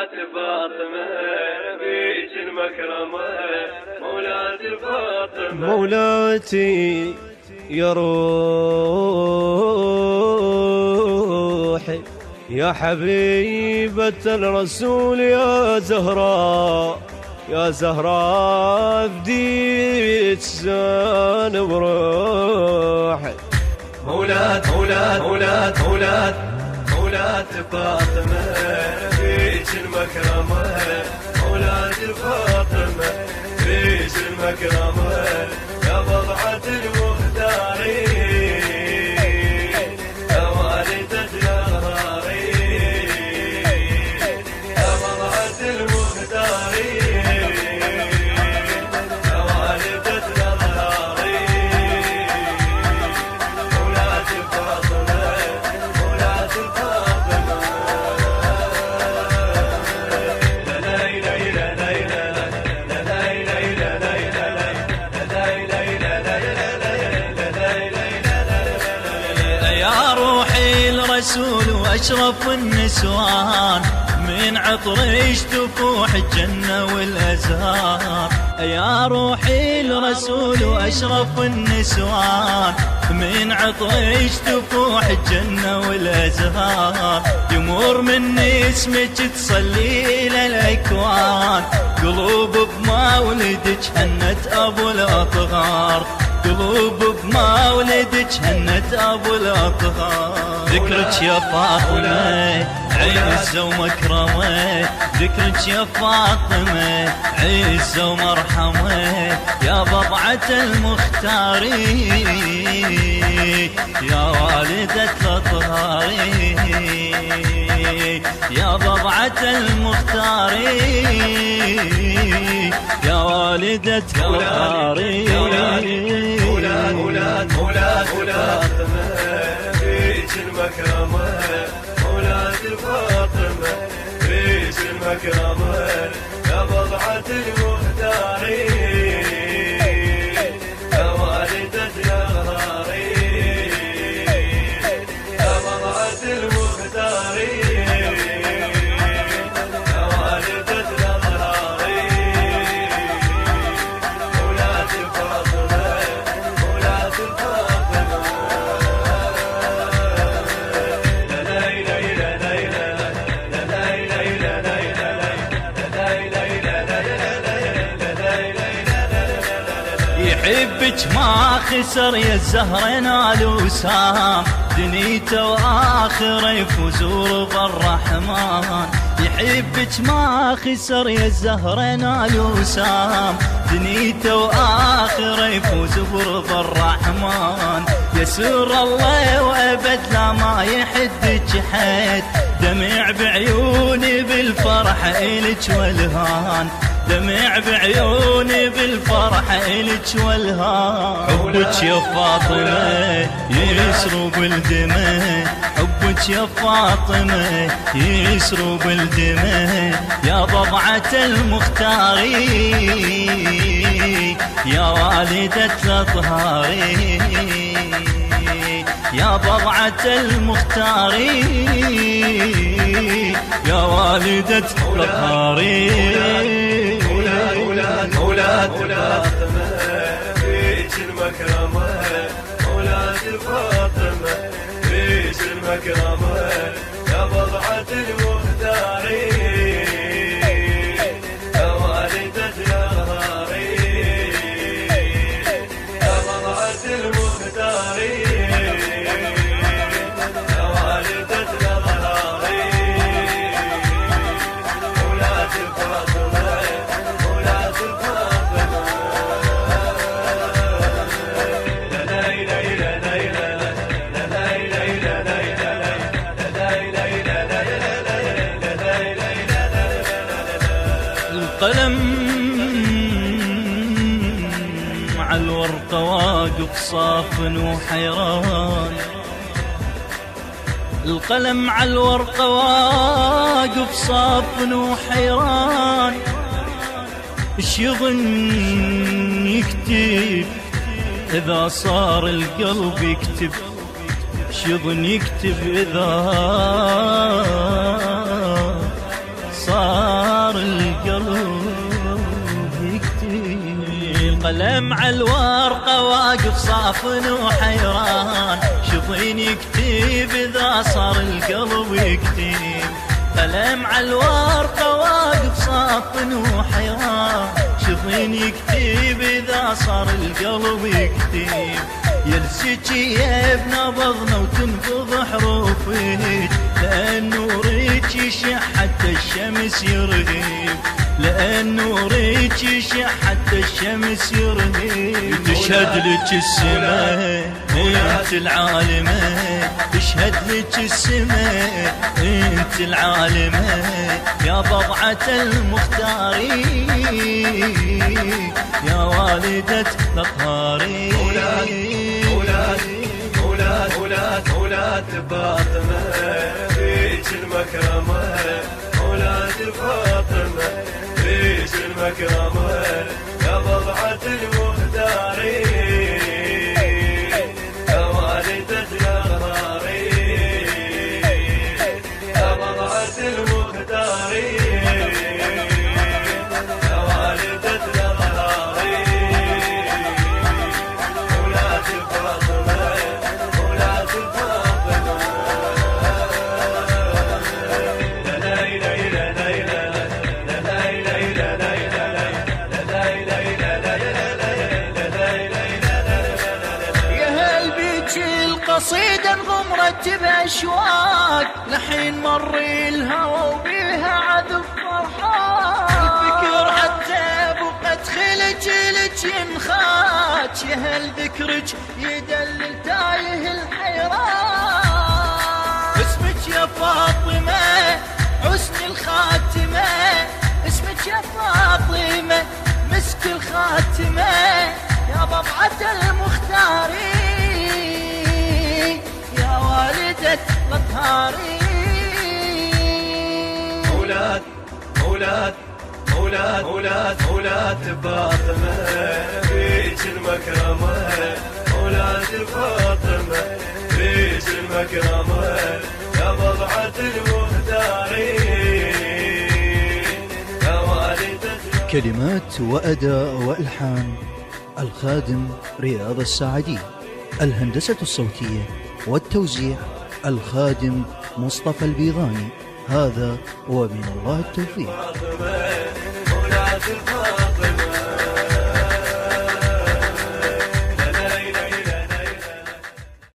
مولاة فاطمة بيج المكرمة، مولاة فاطمة مولاتي يا روحي يا حبيبة الرسول يا زهراء، يا زهراء بديت زان بروحي. مولاة مولاة مولاة مولاة مولاة فاطمة بيج المكرمة، مولاة فاطمة بيج المكرمة، يا بضعة المختارين يا والدة الأغرارين، يا بضعة المختارين يا والدة الأغرارين، مولاة فاطمة مولاة فاطمة. لا لا لا لا لا لا لا يا روحي الرسول واشرف النسوان، من عطرش تفوح الجنة والأزهار. يا روحي الرسول واشرف النسوان، من عطرش تفوح الجنة والأزهار. يمر من اسمك تصلي للأكوان، قلوب بمولدك هنت أبو الأطهار، قلوب بمولدك هنت أبو الأطهار. ذكرك يا فاطمة عزة ومكرمة، ذكرك يا فاطمة عزة ومرحمة، يا بضعة المختار يا والدة الأطهار، يا بضعة المختار يا والدة الأطهار. مولاة فاطمة بيج المكرمة، مولاة فاطمة بيج المكرمة، يا بضعة المختارين يا والدة الأغرارين، يا بضعة المختارين يا والدة الأغرارين، مولاة فاطمة مولاة فاطمة. لا لا لا لا لا لا لا يحبك ما خسر يا الزهر نال وسام، دنيته واخره يفوز رضا الرحمن. يحبك ما خسر يا الزهر نال وسام، دنيته واخره يفوز برضا الرحمن. يسر الله وابد لا ما يحدك حد، دمع بعيوني بالفرح الك والهان، دمع بعيوني بالفرح الك والهان. حبك يا فاطمة يسرو بالدمى، حبك يا فاطمة يسرو بالدمى، يا بضعة المختار يا والدة الأطهار، يا بضعة المختار يا والدة الأطهار. مولاة فاطمة بيج المكرمة، مولاة فاطمة بيج المكرمة، يا بضعة المختارين يا والدة الأغرارين، يا بضعة المختارين يا والدة الأغرارين، مولاة فاطمة مولاة فاطمة. لا لا لا لا القلم مع الورقة واقف صافن وحيران، القلم على الورقة واقف صافن وحيران. ايش يظن يكتب إذا صار القلب يكتب، ايش يظن يكتب إذا صار قلم على الورقة واقف صافن وحيران، شظين يكتب إذا صار القلب يكتب. قلم على الورقة واقف صافن وحيران، شظين يكتب إذا صار القلب يكتب. يلسجي يا بنبضنا وتنبض حروفك، لأن نورك يشع حتى الشمس يرهب، لأن نورك يشع حتى الشمس يرهب. تشهد لك السماء انت العالمة، تشهد لك السماء انت العالمة، يا بضعة المختار يا والدة الأطهار. أولاد فاطمة فيك المكرمة، أولاد فاطمة فيك المكرمة، يا بضعة المختار يا والدة الأطهار، يا بضعة المختار يا والدة الأطهار. أولاد فاطمة أولاد فاطمة قصيدة غمرت بأشواق، لحين مر الهوى وبيها عذب فرحان. الفكر حتى بقت خلجلك ينخاج، يا هل ذكرك يدلل تايه الحيران. اسمك يا فاطمة حسن الخاتمة، اسمك يا فاطمة مسك الخاتمة، يا بضعة المختار يا والدة الأطهار. أولاد فاطمة فيك المكرمة، أولاد فاطمة فيك المكرمة، يا بضعة المختار يا والدة. كلمات وأداء وإلحان الخادم رياض الساعدي، الهندسة الصوتية والتوزيع الخادم مصطفى البيضاني. هذا ومن الله التوفيق. فاطمة أولاد فاطمة